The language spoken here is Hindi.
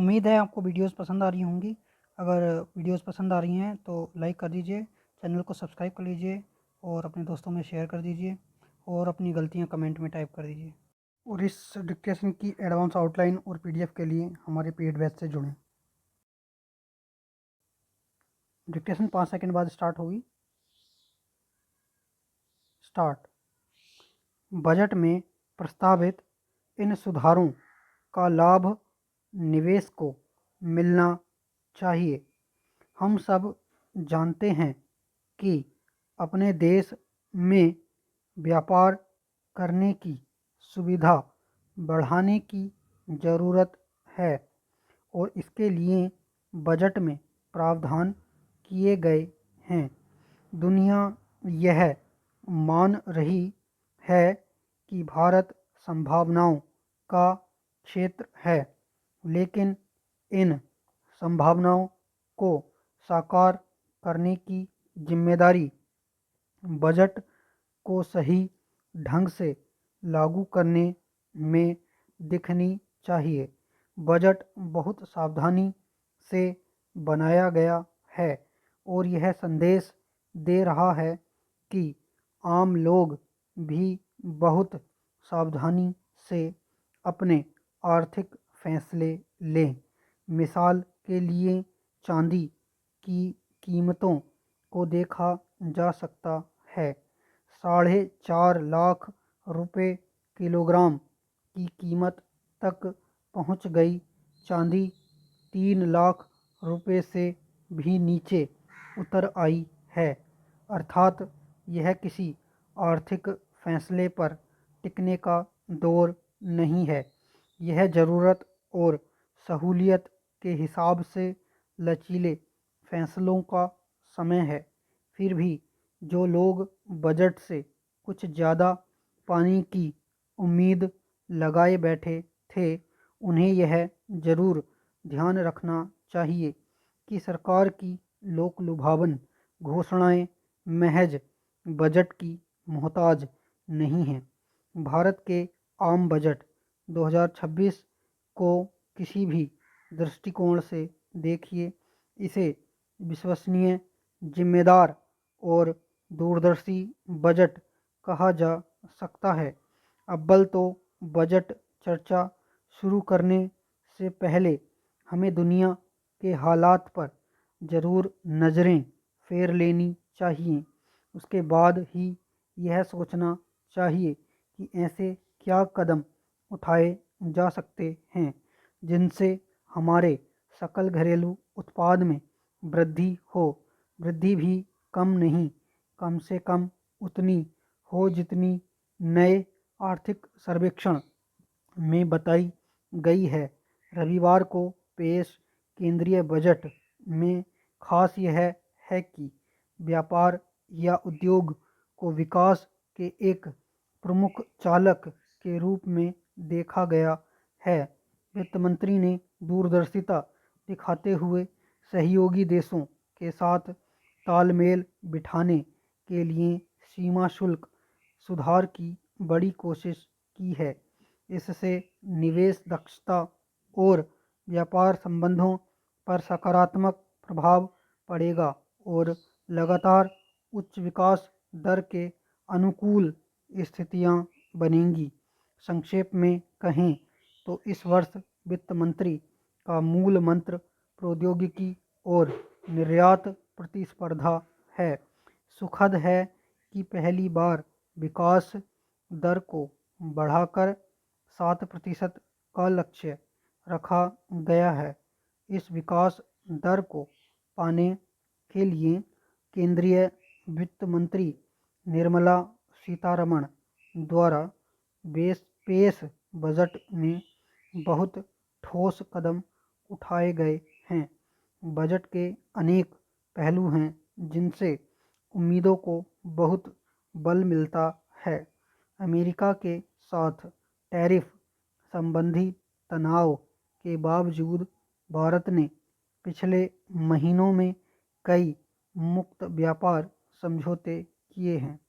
उम्मीद है आपको वीडियोस पसंद आ रही होंगी। अगर वीडियोस पसंद आ रही हैं तो लाइक कर दीजिए, चैनल को सब्सक्राइब कर लीजिए और अपने दोस्तों में शेयर कर दीजिए और अपनी गलतियां कमेंट में टाइप कर दीजिए। और इस डिक्टेशन की एडवांस आउटलाइन और पीडीएफ के लिए हमारे पेड बैच से जुड़ें। डिक्टेशन 5 सेकंड बाद स्टार्ट होगी। स्टार्ट। बजट में प्रस्तावित इन सुधारों का लाभ निवेश को मिलना चाहिए। हम सब जानते हैं कि अपने देश में व्यापार करने की सुविधा बढ़ाने की ज़रूरत है और इसके लिए बजट में प्रावधान किए गए हैं। दुनिया यह मान रही है कि भारत संभावनाओं का क्षेत्र है, लेकिन इन संभावनाओं को साकार करने की जिम्मेदारी बजट को सही ढंग से लागू करने में दिखनी चाहिए। बजट बहुत सावधानी से बनाया गया है और यह संदेश दे रहा है कि आम लोग भी बहुत सावधानी से अपने आर्थिक फैसले लें। मिसाल के लिए चांदी की कीमतों को देखा जा सकता है। 4.5 लाख रुपए किलोग्राम की कीमत तक पहुंच गई। चांदी 3 लाख रुपए से भी नीचे उतर आई है। अर्थात यह किसी आर्थिक फैसले पर टिकने का दौर नहीं है। यह ज़रूरत और सहूलियत के हिसाब से लचीले फैसलों का समय है। फिर भी जो लोग बजट से कुछ ज़्यादा पाने की उम्मीद लगाए बैठे थे, उन्हें यह ज़रूर ध्यान रखना चाहिए कि सरकार की लोक-लुभावन घोषणाएं महज बजट की मोहताज नहीं हैं। भारत के आम बजट 2026 को किसी भी दृष्टिकोण से देखिए, इसे विश्वसनीय, जिम्मेदार और दूरदर्शी बजट कहा जा सकता है। अव्वल तो बजट चर्चा शुरू करने से पहले हमें दुनिया के हालात पर ज़रूर नज़रें फेर लेनी चाहिए। उसके बाद ही यह सोचना चाहिए कि ऐसे क्या कदम उठाए जा सकते हैं जिनसे हमारे सकल घरेलू उत्पाद में वृद्धि हो। वृद्धि भी कम नहीं, कम से कम उतनी हो जितनी नए आर्थिक सर्वेक्षण में बताई गई है। रविवार को पेश केंद्रीय बजट में खास यह है कि व्यापार या उद्योग को विकास के एक प्रमुख चालक के रूप में देखा गया है। वित्त मंत्री ने दूरदर्शिता दिखाते हुए सहयोगी देशों के साथ तालमेल बिठाने के लिए सीमा शुल्क सुधार की बड़ी कोशिश की है। इससे निवेश दक्षता और व्यापार संबंधों पर सकारात्मक प्रभाव पड़ेगा और लगातार उच्च विकास दर के अनुकूल स्थितियां बनेंगी। संक्षेप में कहें तो इस वर्ष वित्त मंत्री का मूल मंत्र प्रौद्योगिकी और निर्यात प्रतिस्पर्धा है। सुखद है कि पहली बार विकास दर को बढ़ाकर 7% का लक्ष्य रखा गया है। इस विकास दर को पाने के लिए केंद्रीय वित्त मंत्री निर्मला सीतारमण द्वारा पेश बजट में बहुत ठोस कदम उठाए गए हैं। बजट के अनेक पहलू हैं जिनसे उम्मीदों को बहुत बल मिलता है। अमेरिका के साथ टैरिफ संबंधी तनाव के बावजूद भारत ने पिछले महीनों में कई मुक्त व्यापार समझौते किए हैं।